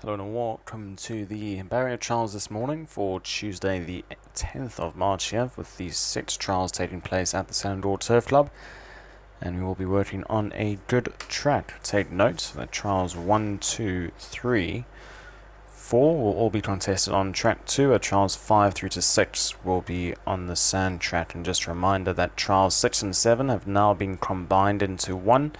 Hello and welcome to the barrier trials this morning for Tuesday the 10th of March here, with these 6 trials taking place at the Sandor Turf Club, and we will be working on a good track. Take note that trials 1, 2, 3, 4 will all be contested on track 2, and trials 5 through to 6 will be on the sand track. And just a reminder that trials 6 and 7 have now been combined into one,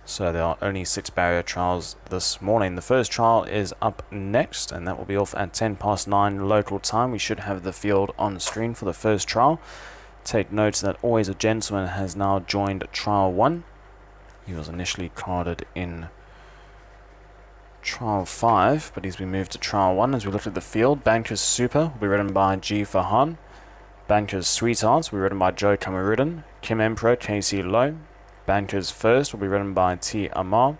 so there are only 6 barrier trials this morning. The first trial is up next, and that will be off at 9 local time. We should have the field on screen for the first trial. Take note that Always a Gentleman has now joined trial 1. He was initially carded in trial 5, but he's been moved to trial 1. As we look at the field, Bankers Super will be ridden by G. Fahan. Bankers Sweethearts will be ridden by Joe Camarudin. Kim Emperor, Casey Lowe. Bankers First will be ridden by T. Amar.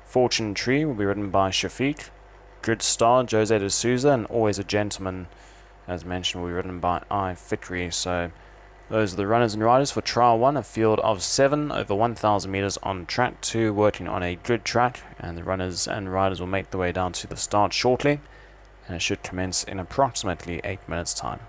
Fortune Tree will be ridden by Shafiq. Good Star, Jose de Souza, and Always a Gentleman, as mentioned, will be ridden by I. Fikri. So those are the runners and riders for Trial 1, a field of 7 over 1,000 metres on track 2, working on a good track, and the runners and riders will make their way down to the start shortly, and it should commence in approximately 8 minutes' time.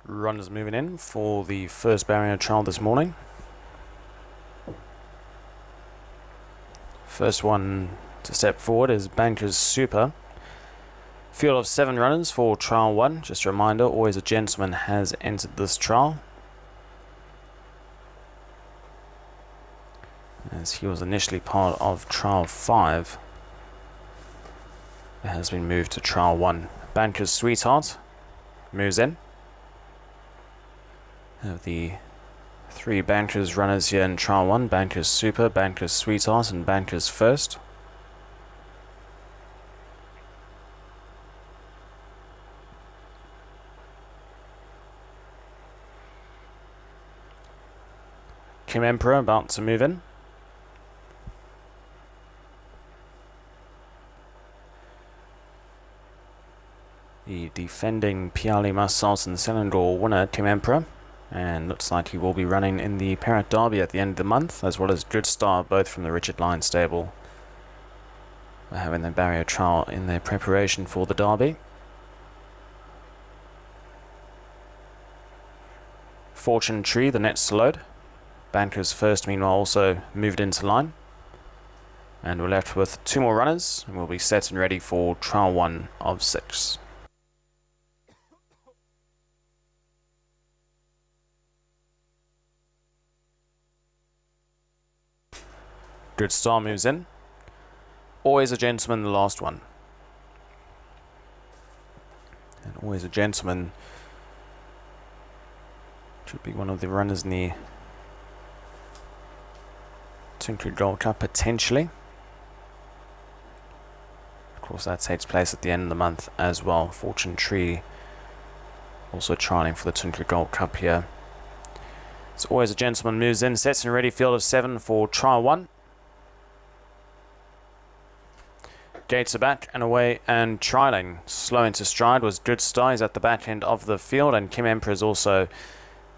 Runners moving in for the first barrier trial this morning. First one to step forward is Bankers Super. Field of 7 runners for trial 1. Just a reminder, Always a Gentleman has entered this trial, as he was initially part of trial 5. It has been moved to trial 1. Bankers Sweetheart moves in. Have the 3 Bankers runners here in trial 1, Bankers Super, Bankers Sweetheart and Bankers First. Kim Emperor about to move in. The defending Piali Massaus and Selindor winner, Kim Emperor, and looks like he will be running in the Parrot Derby at the end of the month, as well as Good Star, both from the Richard Lyne stable. They're having their barrier trial in their preparation for the Derby. Fortune Tree, the next load. Bankers First, meanwhile, also moved into line. And we're left with 2 more runners, and we'll be set and ready for trial 1 of 6. Good Star moves in. Always a Gentleman, the last one. And Always a Gentleman should be one of the runners in the Tinker Gold Cup, potentially. Of course, that takes place at the end of the month as well. Fortune Tree also trialing for the Tinker Gold Cup here. So Always a Gentleman moves in, sets and ready, field of 7 for trial 1. Gates are back and away and trialing. Slow into stride was Good Star. He's at the back end of the field, and Kim Emperor is also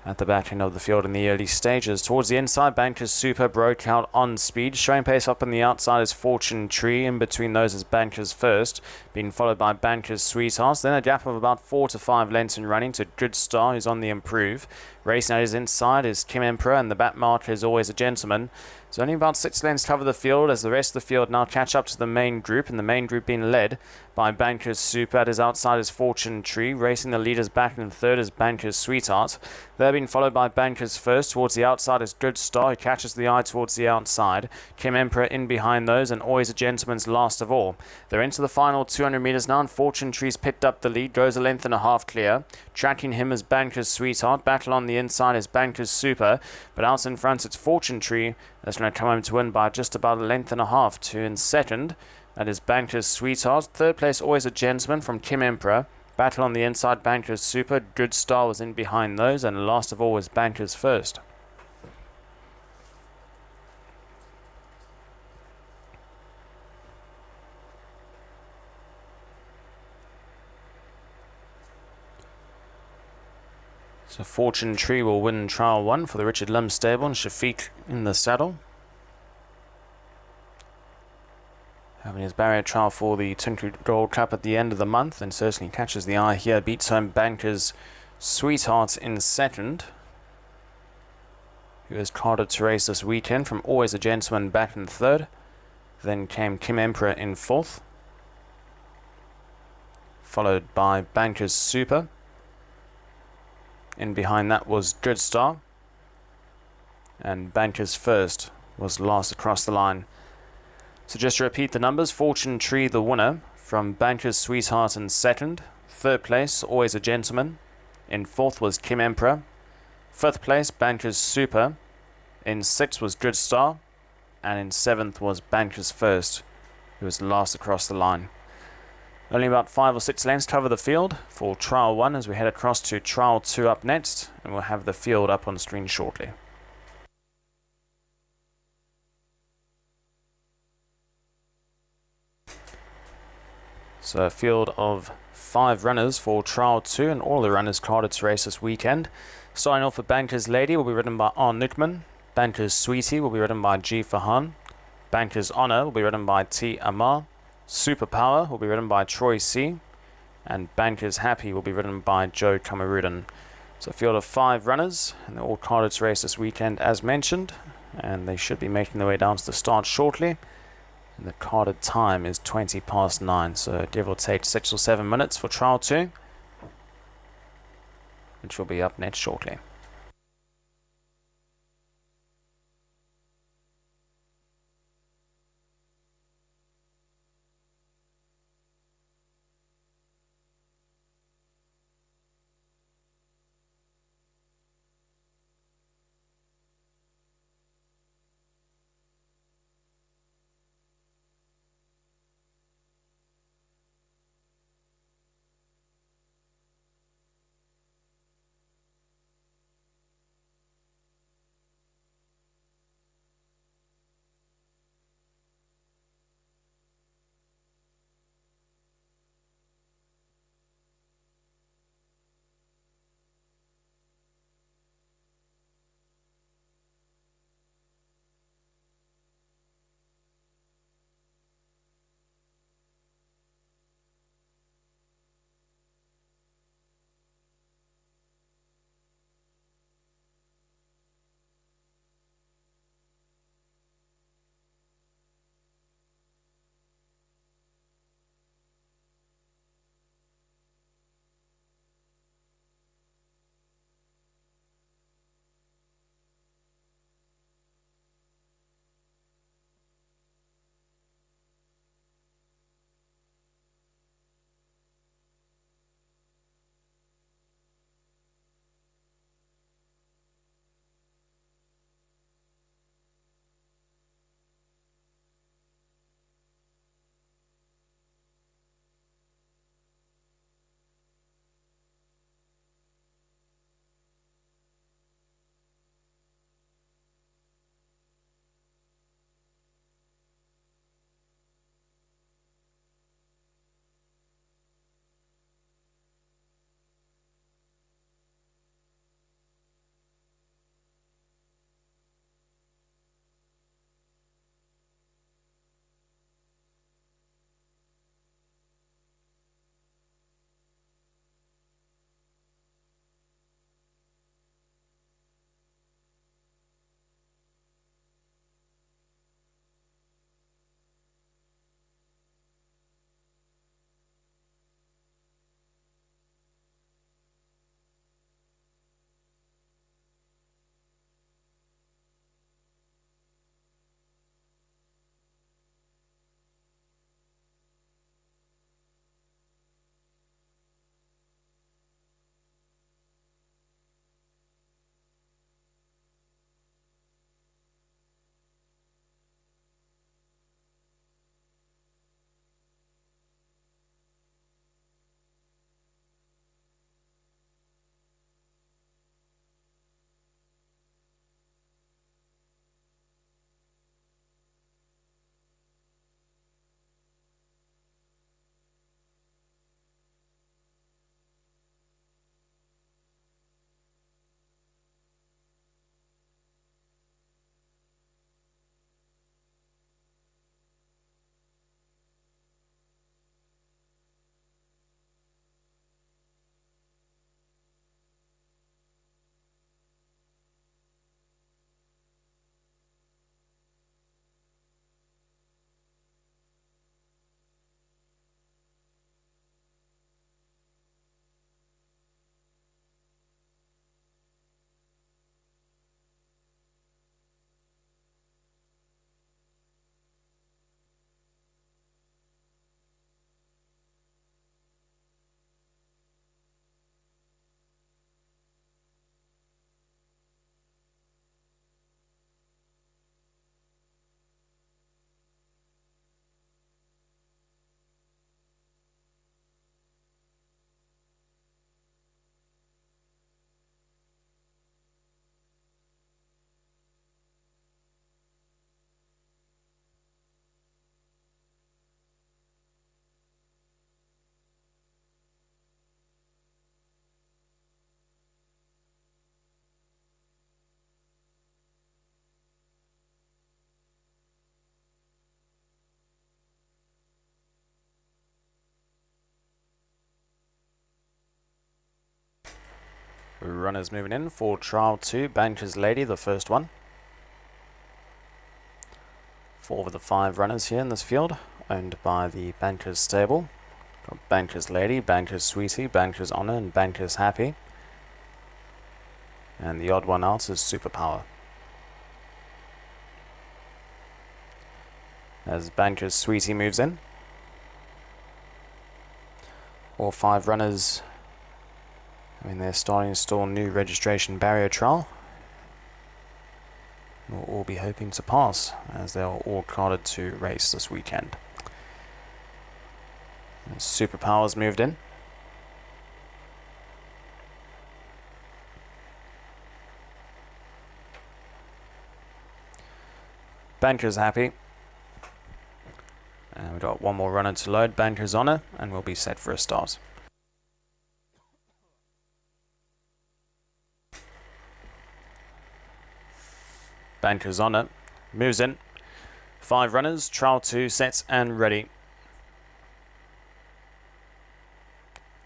at the back end of the field in the early stages. Towards the inside, Bankers Super broke out on speed. Showing pace up on the outside is Fortune Tree. In between those is Bankers First, being followed by Bankers Sweetheart. Then a gap of about 4 to 5 lengths in running to Good Star, who's on the improve. Racing at his inside is Kim Emperor, and the back marker is Always a Gentleman. So only about 6 lengths cover the field, as the rest of the field now catch up to the main group, and the main group being led by Bankers Super. At his outside is Fortune Tree. Racing the leaders back in third is Bankers Sweetheart. They're being followed by Bankers First. Towards the outside is Good Star, who catches the eye towards the outside. Kim Emperor in behind those, and Always a Gentleman's last of all. They're into the final 200 metres now, and Fortune Tree's picked up the lead, goes a length and a half clear. Tracking him is Bankers Sweetheart. Battle on the inside is Bankers Super, but out in front it's Fortune Tree. That's going to come home to win by just about a length and a half. To in second, that is Bankers Sweetheart. Third place, Always a Gentleman from Kim Emperor. Battle on the inside, Bankers Super. Good Star was in behind those, and last of all was Bankers First. So Fortune Tree will win trial 1 for the Richard Lyne stable, and Shafiq in the saddle. Having his barrier trial for the Tinker Gold Cup at the end of the month, and certainly catches the eye here. Beats home Bankers Sweetheart in second, who is carded to race this weekend, from Always a Gentleman back in third. Then came Kim Emperor in fourth, followed by Bankers Super. In behind that was Good Star, and Bankers First was last across the line. So just to repeat the numbers, Fortune Tree the winner, from Bankers Sweetheart in second. Third place, Always a Gentleman. In fourth was Kim Emperor. Fifth place, Bankers Super. In sixth was Good Star, and in seventh was Bankers First, who was last across the line. Only about 5 or 6 lengths cover the field for trial 1 as we head across to trial 2 up next, and we'll have the field up on screen shortly. So a field of 5 runners for trial 2, and all the runners carded to race this weekend. Starting off with Bankers Lady will be ridden by Arn Nutman. Bankers Sweetie will be ridden by G. Fahan. Bankers Honor will be ridden by T. Amar. Superpower will be ridden by Troy C. And Bankers Happy will be ridden by Joe Kamarudan. So a field of 5 runners, and they're all carded to race this weekend as mentioned, and they should be making their way down to the start shortly. And the carded time is 20 past 9, so give or take 6 or 7 minutes for trial 2, which will be up next shortly. Runners moving in for trial 2, Bankers Lady, the first one. 4 of the 5 runners here in this field, owned by the Bankers stable. Got Bankers Lady, Bankers Sweetie, Bankers Honor, and Bankers Happy. And the odd one out is Superpower. As Bankers Sweetie moves in. All 5 runners, they're starting to install new registration barrier trial. We'll all be hoping to pass, as they're all carded to race this weekend. Superpower's moved in. Bankers Happy. And we've got one more runner to load, Bankers Honor, and we'll be set for a start. Bankers Honor moves in. 5 runners, trial 2, set and ready.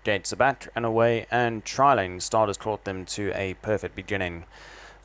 Gates are back and away, and trialing starters caught them to a perfect beginning.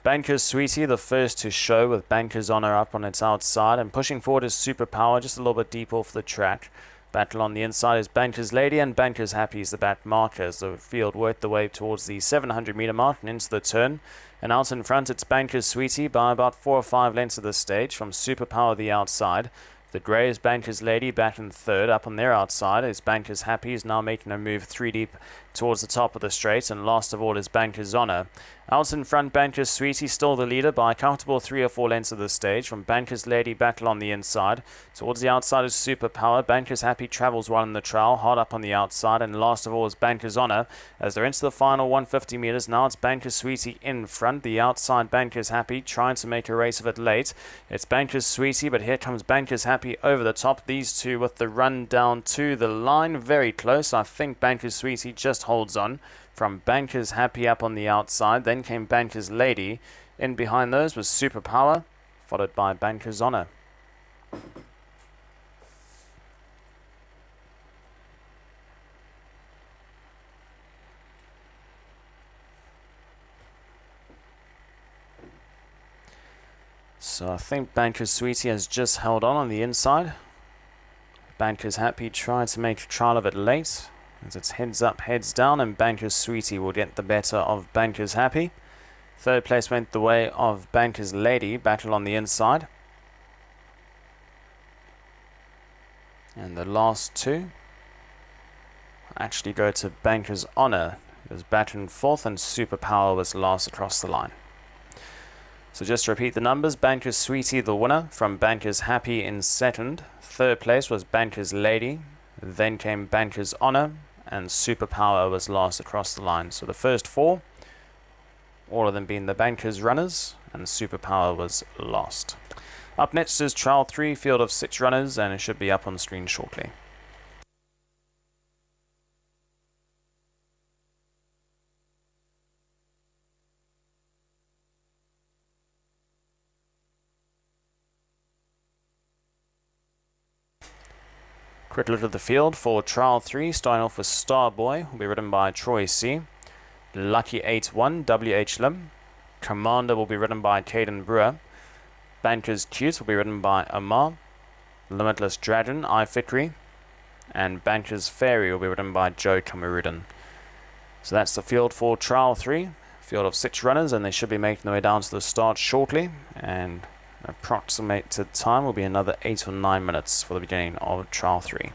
Bankers Sweetie, the first to show, with Bankers Honor up on its outside, and pushing forward is Superpower, just a little bit deep off the track. Battle on the inside is Bankers Lady, and Bankers Happy is the back marker as the field worked the way towards the 700 meter mark and into the turn. And out in front, it's Bankers Sweetie by about 4 or 5 lengths of the stage from Superpower the outside. The grey is Bankers Lady back in third. Up on their outside is Bankers Happy, is now making a move 3 deep towards the top of the straight, and last of all is Bankers Honor. Out in front, Bankers Sweetie still the leader by a comfortable 3 or 4 lengths of the stage from Bankers Lady battle on the inside. Towards the outside is Superpower. Bankers Happy travels well in the trial, hard up on the outside, and last of all is Bankers Honor. As they're into the final 150 meters now, it's Bankers Sweetie in front. The outside Bankers Happy trying to make a race of it late. It's Bankers Sweetie, but here comes Bankers Happy over the top. These two with the run down to the line, very close. I think Bankers Sweetie just holds on from Bankers Happy up on the outside. Then came Bankers Lady. In behind those was Superpower, followed by Bankers Honor. So I think Bankers Sweetie has just held on the inside. Bankers Happy tried to make a trial of it late, as it's heads up, heads down, and Bankers Sweetie will get the better of Bankers Happy. Third place went the way of Bankers Lady, battle on the inside. And the last 2 actually go to Bankers Honor, who was battling 4th, and Superpower was last across the line. So just to repeat the numbers, Bankers Sweetie the winner, from Bankers Happy in second. Third place was Bankers Lady. Then came Bankers Honor, and Superpower was last across the line. So the first 4, all of them being the Bankers runners, and Superpower was last. Up next is trial 3, field of 6 runners, and it should be up on the screen shortly. Quick look at the field for trial 3, starting off with Starboy, will be ridden by Troy C. Lucky 8-1, W.H. Lim. Commander will be ridden by Caden Brewer. Bankers Cute will be ridden by Amar. Limitless Dragon, I Fikri. And Bankers Fairy will be ridden by Joe Kamarudin. So that's the field for trial 3. Field of 6 runners, and they should be making their way down to the start shortly. And approximated time will be another 8 or 9 minutes for the beginning of trial 3.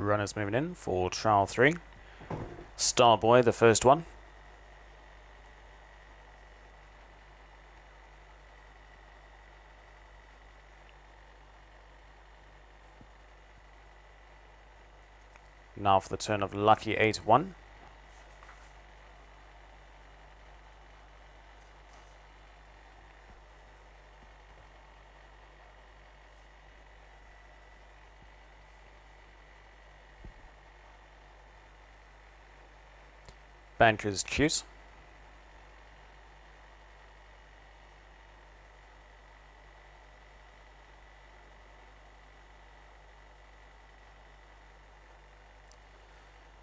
runners moving in for trial 3. Starboy, the first one. Now for the turn of Lucky 8-1. Bankers choose.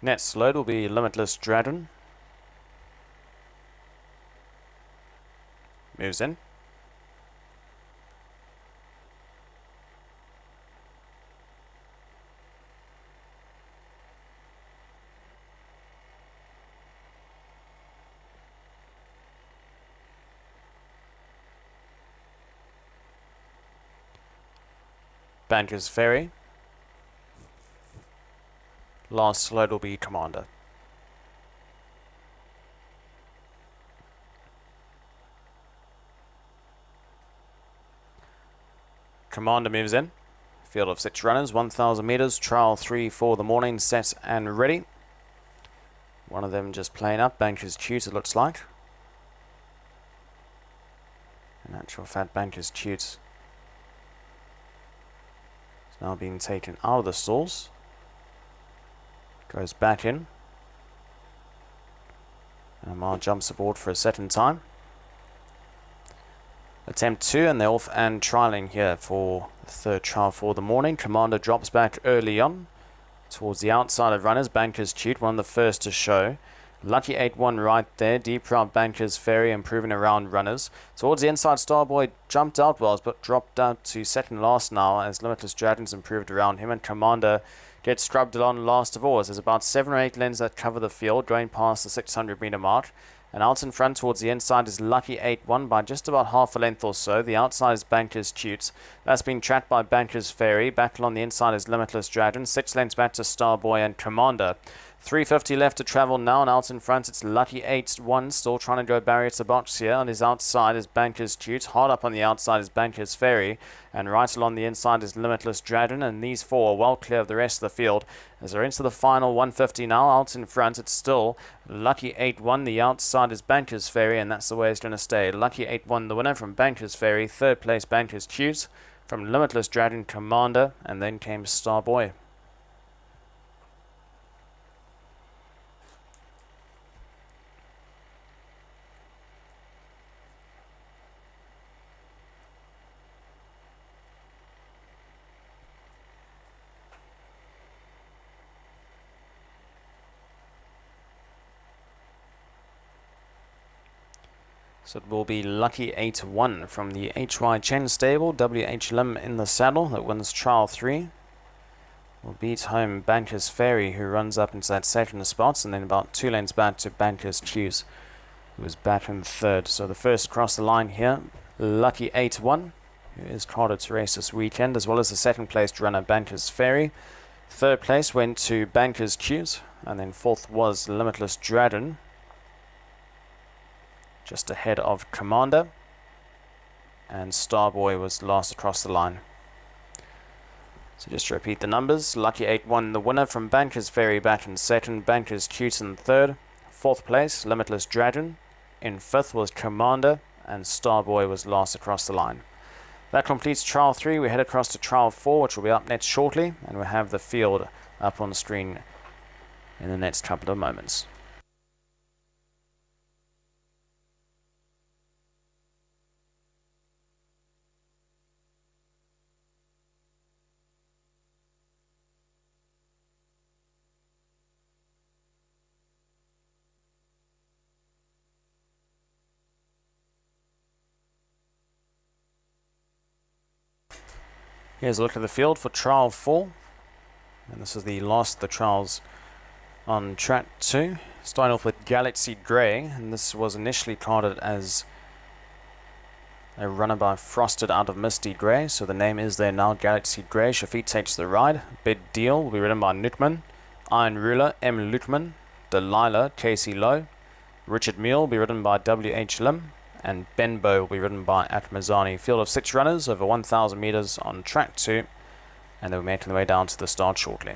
Next load will be Limitless Dragon. Moves in. Bankers Ferry. Last load will be Commander. Commander moves in. Field of 6 runners, 1,000 meters, trial 3 for the morning, set and ready. One of them just playing up, Bankers Choose it looks like. In actual fact, Bankers Choose is now being taken out of the stalls. Goes back in. And Amar jumps aboard for a second time. Attempt 2, and they're off and trialing here for the third trial for the morning. Commander drops back early on towards the outside of runners. Bankers Choose, one of the first to show. Lucky 8-1 right there. Deep Route Bankers Ferry improving around runners. Towards the inside, Starboy jumped out well, but dropped out to second last now as Limitless Dragons improved around him, and Commander gets scrubbed along last of all. There's about 7 or 8 lens that cover the field going past the 600 meter mark. And out in front towards the inside is Lucky 8-1 by just about half a length or so. The outside is Bankers Choose. That's been tracked by Bankers Ferry. Back along the inside is Limitless Dragon. 6 lengths back to Starboy and Commander. 350 left to travel now, and out in front it's Lucky 8-1, still trying to go barrier to box here. On his outside is Bankers Choose, hard up on the outside is Bankers Ferry, and right along the inside is Limitless Dragon, and these 4 are well clear of the rest of the field. As they're into the final 150 now, out in front it's still Lucky 8-1, the outside is Bankers Ferry, and that's the way it's going to stay. Lucky 8-1 the winner from Bankers Ferry, third place Bankers Choose, from Limitless Dragon Commander, and then came Starboy. So it will be Lucky 8-1 from the HY Chen stable. WH Lim in the saddle that wins trial 3. Will beat home Bankers Ferry, who runs up into that second spot, and then about 2 lanes back to Bankers Choose, who is back in third. So the first across the line here, Lucky 8-1, who is carded to race this weekend, as well as the second placed runner Bankers Ferry. Third place went to Bankers Choose, and then fourth was Limitless Dragon, just ahead of Commander, and Starboy was last across the line. So just to repeat the numbers, Lucky 8-1 the winner from Bankers Ferry back in second, Bankers Choose in third, fourth place Limitless Dragon, in fifth was Commander, and Starboy was last across the line. That completes trial 3. We head across to trial 4, which will be up next shortly, and we'll have the field up on the screen in the next couple of moments. Here's a look at the field for trial 4, and this is the last of the trials on track 2. Starting off with Galaxy Grey, and this was initially carded as A runner by Frosted out of Misty Grey, so the name is there now, Galaxy Grey. Shafiq takes the ride. Bid Deal will be ridden by Nutman. Iron Ruler, M. Lutman. Delilah, Casey Lowe. Richard Mule will be ridden by W.H. Lim. And Benbow will be ridden by Atmazani. Field of 6 runners over 1,000 meters on track 2, and they'll be making their way down to the start shortly.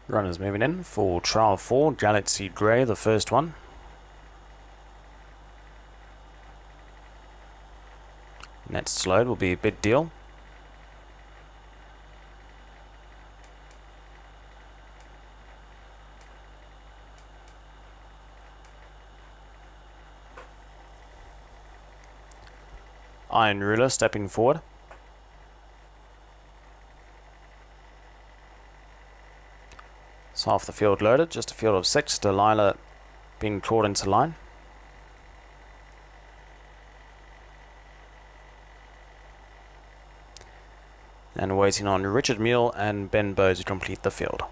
Runners moving in for trial 4, Galaxy Grey, the first one. Next load will be Bid Deal. Iron Ruler stepping forward. It's half the field loaded, just a field of 6. Delilah being caught into line. And waiting on Richard Mule and Benbow to complete the field.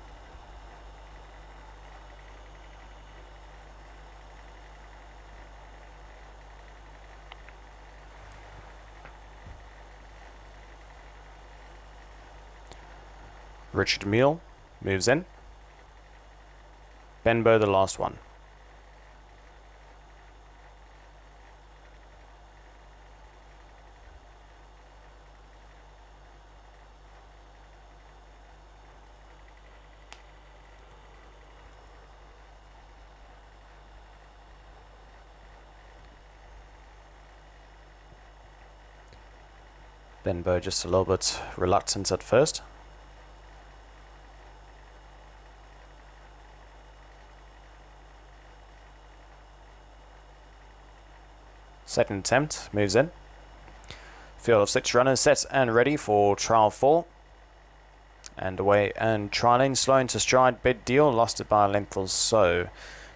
Richard Mule moves in. Benbow the last one. Benbow just a little bit reluctant at first. Second attempt, moves in. Field of 6 runners set and ready for trial 4. And away and trialing, slow into stride, Bid Deal, lost it by a length or so.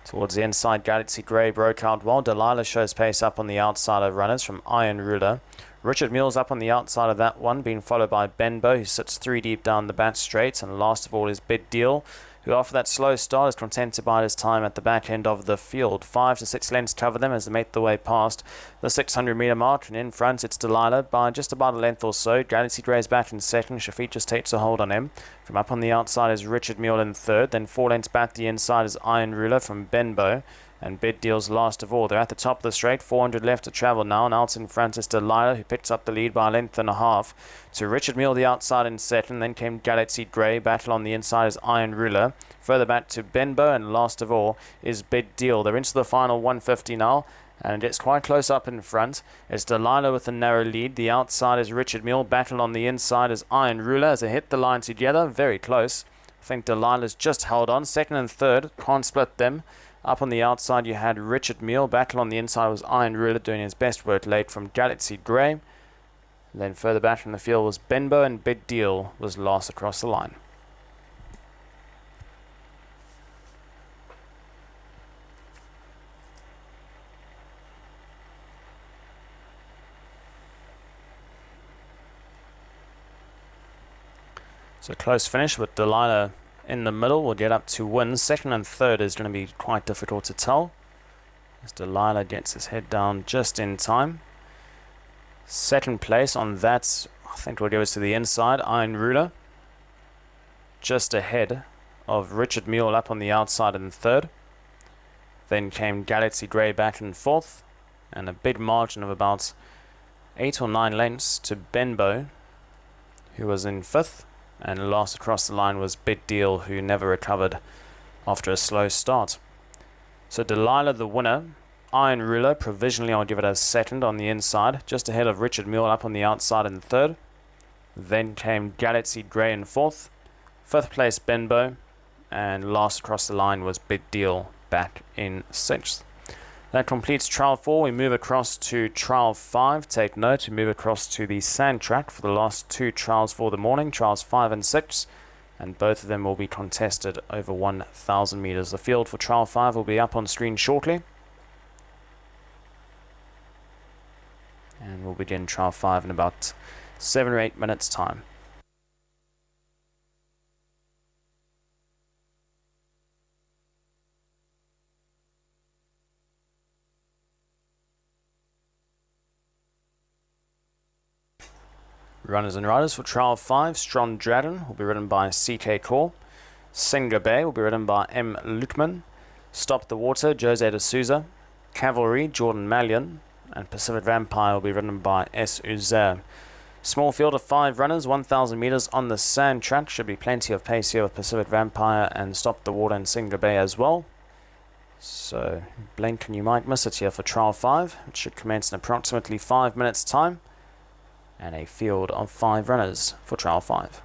Towards the inside, Galaxy Grey broke out well. Delilah shows pace up on the outside of runners from Iron Ruler. Richard Mule's up on the outside of that one, being followed by Benbow, who sits 3 deep down the bat straight. And last of all is Bid Deal, who after that slow start is content to bide his time at the back end of the field. 5 to 6 lengths cover them as they make the way past the 600 metre mark, and in front it's Delilah by just about a length or so. Galaxy Grey's back in second. Shafiq just takes a hold on him. From up on the outside is Richard Mule in third. Then 4 lengths back the inside is Iron Ruler from Benbow. And Bid Deal's last of all. They're at the top of the straight, 400 left to travel now, and out in front is Delilah, who picks up the lead by a length and a half. To Richard Mule the outside in second, then came Galaxy Grey. Battle on the inside is Iron Ruler. Further back to Benbow, and last of all is Bid Deal. They're into the final 150 now, and it's quite close up in front. It's Delilah with a narrow lead. The outside is Richard Mule. Battle on the inside is Iron Ruler as they hit the line together. Very close. I think Delilah's just held on. Second and third, can't split them. Up on the outside you had Richard Mule. Battle on the inside was Iron Ruler doing his best work late from Galaxy Grey. Then further back in the field was Benbow, and Bid Deal was last across the line. So close finish with Delilah in the middle will get up to win. Second and third is going to be quite difficult to tell, as Delilah gets his head down just in time. Second place on that, I think will give us to the inside, Iron Ruler, just ahead of Richard Mule up on the outside in third. Then came Galaxy Grey back in fourth, and a big margin of about 8 or 9 lengths to Benbow, who was in fifth. And last across the line was Bid Deal, who never recovered after a slow start. So Delilah the winner. Iron Ruler, provisionally I'll give it as second on the inside, just ahead of Richard Mule up on the outside in third. Then came Galaxy Grey in fourth. Fifth place Benbow. And last across the line was Bid Deal back in sixth. That completes trial 4. We move across to trial 5. Take note, we move across to the sand track for the last 2 trials for the morning, trials 5 and 6, and both of them will be contested over 1,000 meters. The field for trial 5 will be up on screen shortly, and we'll begin trial 5 in about 7 or 8 minutes time. Runners and riders for trial 5. Strong Dragon will be ridden by CK Core. Singer Bay will be ridden by M. Lutman. Stop the Water, Jose de Souza. Cavalry, Jordan Mallion. And Pacific Vampire will be ridden by S. Uzair. Small field of 5 runners, 1,000 meters on the sand track. Should be plenty of pace here with Pacific Vampire and Stop the Water and Singer Bay as well. So blink and you might miss it here for trial 5. It should commence in approximately 5 minutes time. And a field of 5 runners for trial 5.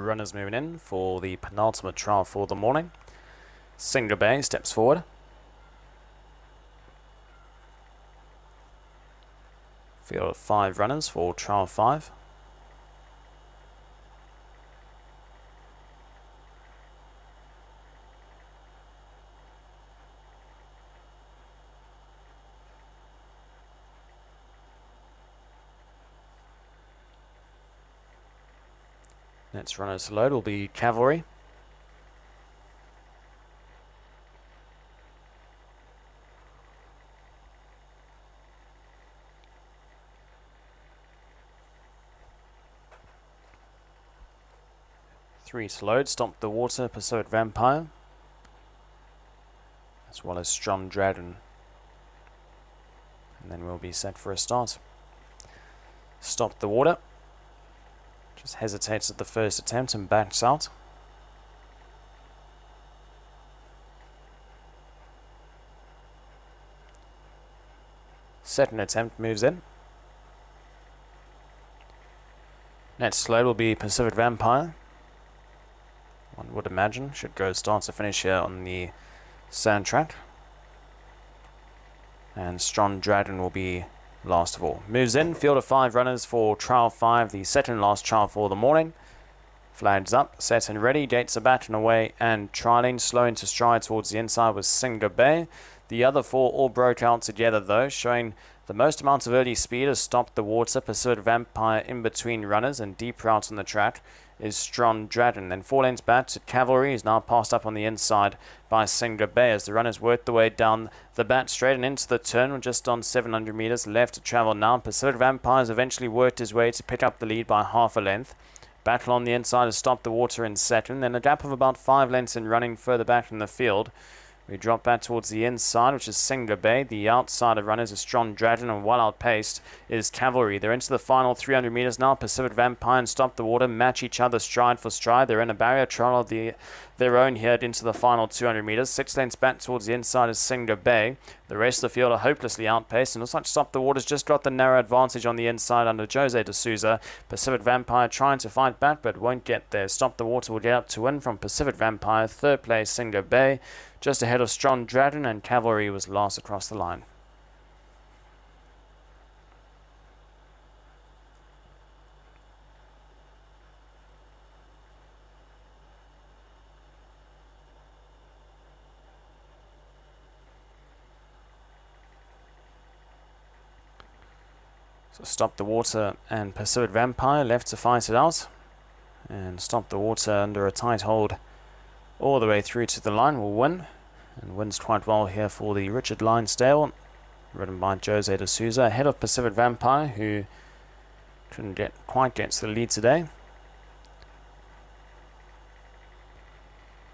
runners moving in for the penultimate trial for the morning. Singler Bay steps forward. Field of 5 runners for trial 5. Next runners to load will be Cavalry. Three to load, Stomp the Water, Pursuit Vampire, as well as Strong Dragon. And then we'll be set for a start. Stop the Water. Just hesitates at the first attempt and backs out. Second attempt moves in. Next load will be Pacific Vampire. One would imagine should go start to finish here on the sand track. And Strong Dragon will be last of all. Moves in, field of 5 runners for trial 5, the second last trial for the morning. Flags up, set and ready, gates are back and away and trialing, slow into stride towards the inside with Singler Bay. The other 4 all broke out together though, showing the most amount of early speed has Stopped the Water, Pursuit Vampire in between runners, and deeper out on the track is Strong Dragon. Then 4 lengths back to Cavalry is now passed up on the inside by Singler Bay as the runners work the way down the back straight and into the turn. We're just on 700 meters left to travel now. Pursuit Vampire has eventually worked his way to pick up the lead by half a length. Battle on the inside has Stopped the Water in second, then a gap of about 5 lengths in running further back in the field. We drop back towards the inside, which is Singler Bay. The outside of runners is Strong Dragon, and well outpaced is Cavalry. They're into the final 300 meters now. Pacific Vampire and Stop the Water match each other stride for stride. They're in a barrier trial of their own here into the final 200 meters. 6 lengths back towards the inside is Singler Bay. The rest of the field are hopelessly outpaced, and looks like Stop the Water's just got the narrow advantage on the inside under Jose D'Souza. Pacific Vampire trying to fight back, but won't get there. Stop the Water will get up to win from Pacific Vampire. Third place, Singler Bay, just ahead of Strong Dragon, and Cavalry was last across the line. So Stop the Water and Pacific Vampire left to fight it out, and Stop the Water under a tight hold all the way through to the line will win, and wins quite well here for the Richard Linesdale, ridden by Jose D'Souza, ahead of Pacific Vampire, who couldn't quite get to the lead today.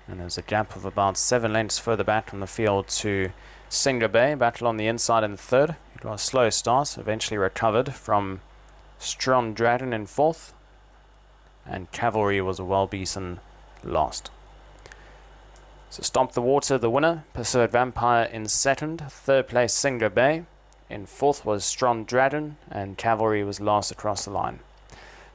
And there's a gap of about 7 lengths further back from the field to Singler Bay. Battle on the inside in third. He got a slow start, eventually recovered from Strong Dragon in fourth, and Cavalry was a well-beaten last. So Stomp the Water, the winner. Pacific Vampire in second. Third place, Singler Bay. In fourth was Strong Dragon, and Cavalry was last across the line.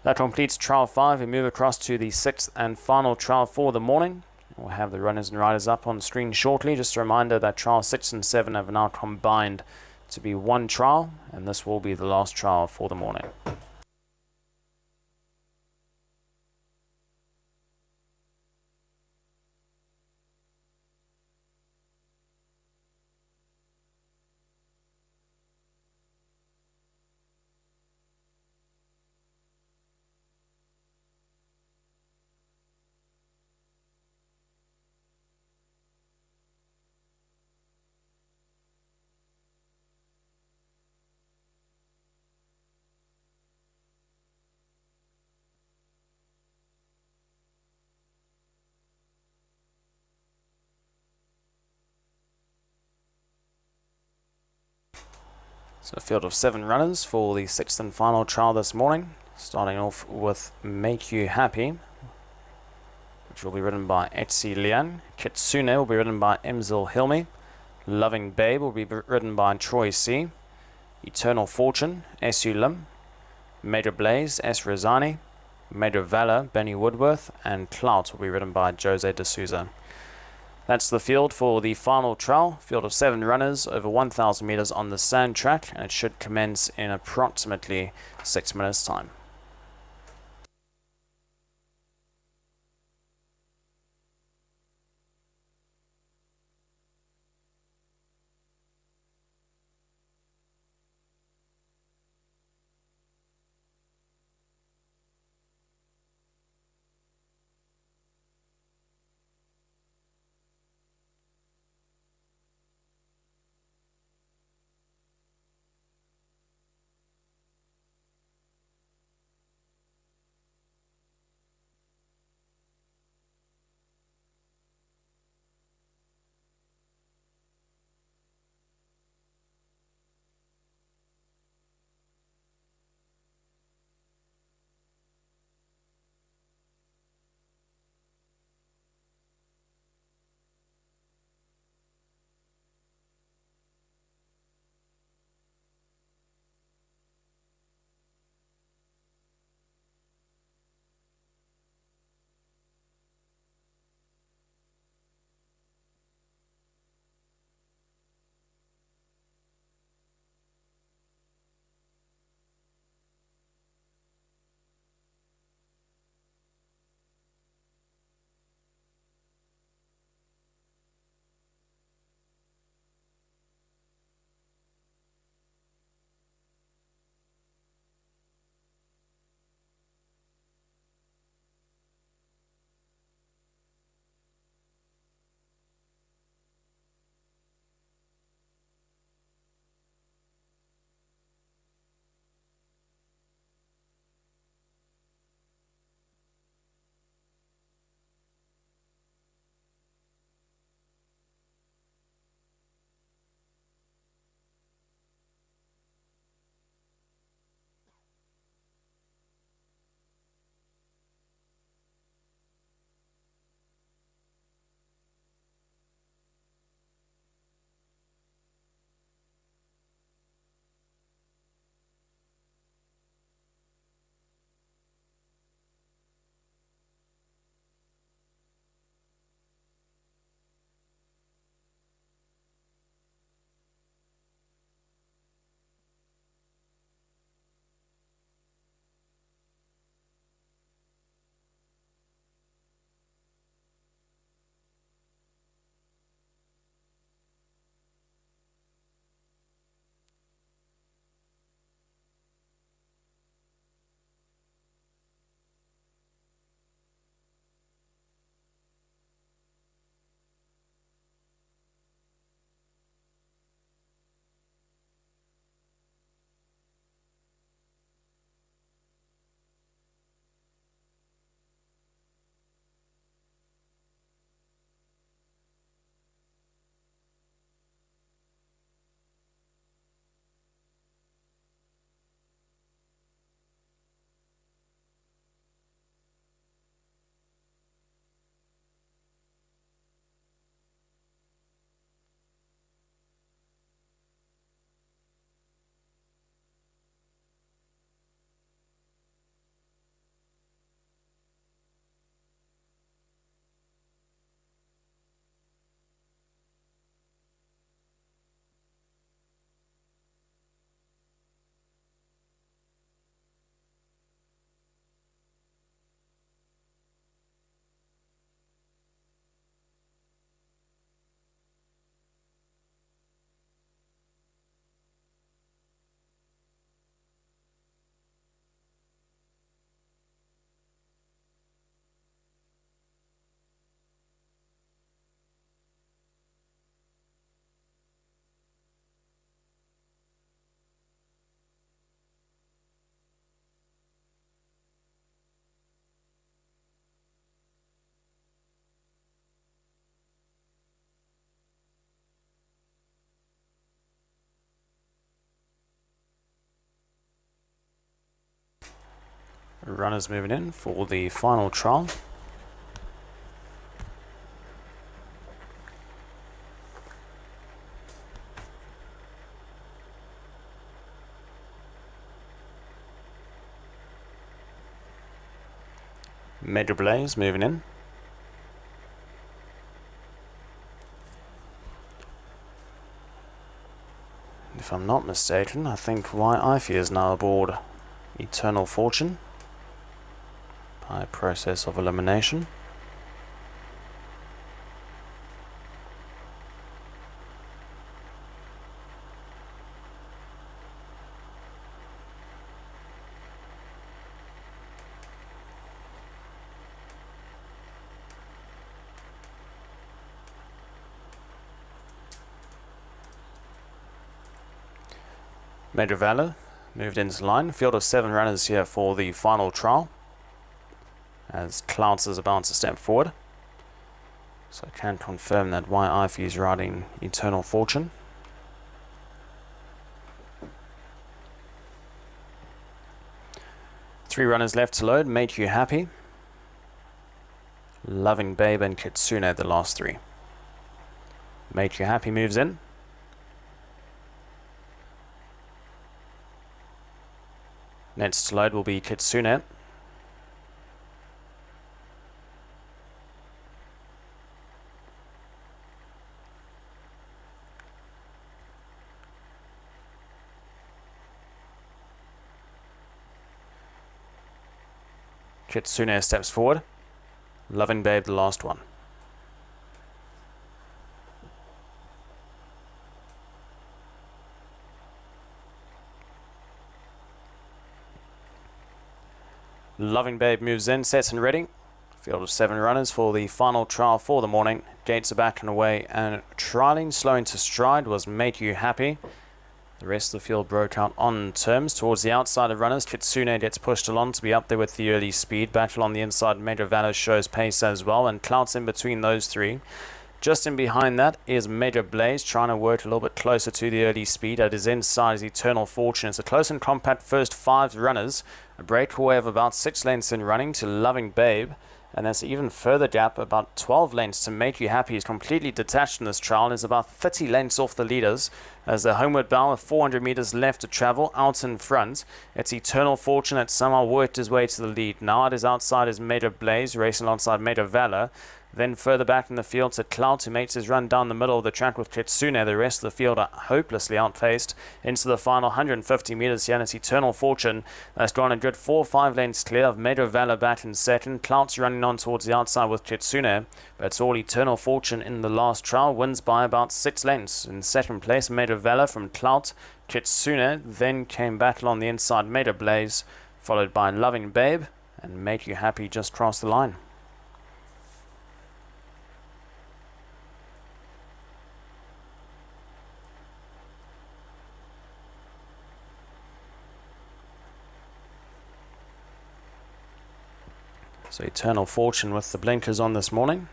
That completes trial 5. We move across to the 6th and final trial for the morning. We'll have the runners and riders up on screen shortly. Just a reminder that trial 6 and 7 have now combined to be one trial, and this will be the last trial for the morning. So a field of 7 runners for the 6th and final trial this morning. Starting off with Make You Happy, which will be ridden by Etsi Lian. Kitsune will be ridden by Emzil Hilmi. Loving Babe will be ridden by Troy C. Eternal Fortune, Esu Lim. Major Blaze, S. Razani. Made of Valor, Benny Woodworth, and Clout will be ridden by Jose de Souza. That's the field for the final trial. Field of 7 runners over 1,000 meters on the sand track, and it should commence in approximately 6 minutes' time. Runners moving in for the final trial. Major Blaze moving in. If I'm not mistaken, I think Waiifi is now aboard Eternal Fortune by process of elimination. Major Valor moved into the line. Field of 7 runners here for the final trial, as Clouds is about to step forward. So I can confirm that Waiifi is riding Eternal Fortune. Three runners left to load. Make You Happy, Loving Babe and Kitsune, the last three. Make You Happy moves in. Next to load will be Kitsune. Kitsune steps forward. Loving Babe, the last one. Loving Babe moves in, sets and ready. Field of 7 runners for the final trial for the morning. Gates are back and away, and trialing slow into stride was Make You Happy. The rest of the field broke out on terms. Towards the outside of runners, Kitsune gets pushed along to be up there with the early speed. Battle on the inside, Major Valor shows pace as well, and Clouds in between those three. Just in behind that is Major Blaze, trying to work a little bit closer to the early speed. At his inside is Eternal Fortune. It's a close and compact first 5 runners. A breakaway of about 6 lengths in running to Loving Babe. And there's an even further gap, about 12 lengths to Make You Happy. He's completely detached in this trial and is about 30 lengths off the leaders as the homeward bound with 400 meters left to travel out in front. It's Eternal Fortune that somehow worked his way to the lead. Now at his outside is Major Blaze, racing alongside Major Valor. Then further back in the field to Cloud, who makes his run down the middle of the track with Kitsune. The rest of the field are hopelessly outpaced into the final 150 meters here, and it's Eternal Fortune that's gone a good 4 or 5 lengths clear of Major Valor back in second. Cloud's running on towards the outside with Kitsune, but it's all Eternal Fortune in the last trial. Wins by about 6 lengths. In second place, Major Valor from Cloud. Kitsune then came battle on the inside, Major Blaze, followed by Loving Babe, and Make You Happy just crossed the line. So Eternal Fortune with the blinkers on this morning.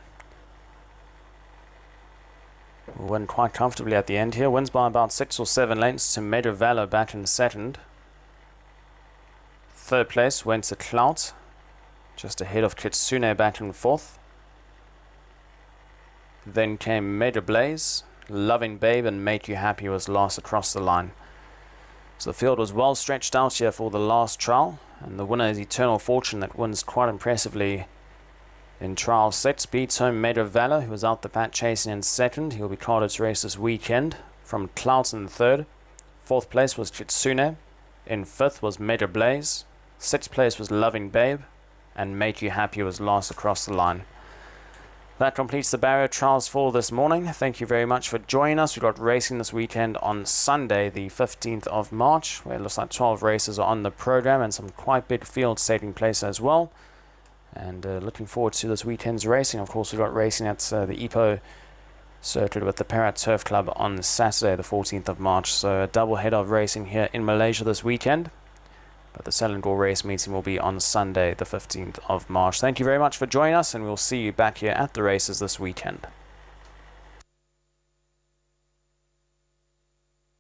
Win quite comfortably at the end here. Wins by about 6 or 7 lengths to Major Valor back in second. Third place went to Cloud, just ahead of Kitsune back in fourth. Then came Major Blaze, Loving Babe, and Make You Happy was last across the line. So the field was well stretched out here for the last trial. And the winner is Eternal Fortune, that wins quite impressively in trial 6. Beats home Major Valor, who was out the pack chasing in second. He'll be carded to race this weekend. From Clouds in third. Fourth place was Kitsune. In fifth was Major Blaze. Sixth place was Loving Babe. And Make You Happy was last across the line. That completes the barrier trials for this morning. Thank you very much for joining us. We've got racing this weekend on Sunday, the 15th of March, where it looks like 12 races are on the program and some quite big fields taking place as well. And looking forward to this weekend's racing. Of course, we've got racing at the Ipoh circuit with the Perak Turf Club on Saturday, the 14th of March. So a double header of racing here in Malaysia this weekend. But the Selangor race meeting will be on Sunday, the 15th of March. Thank you very much for joining us, and we'll see you back here at the races this weekend.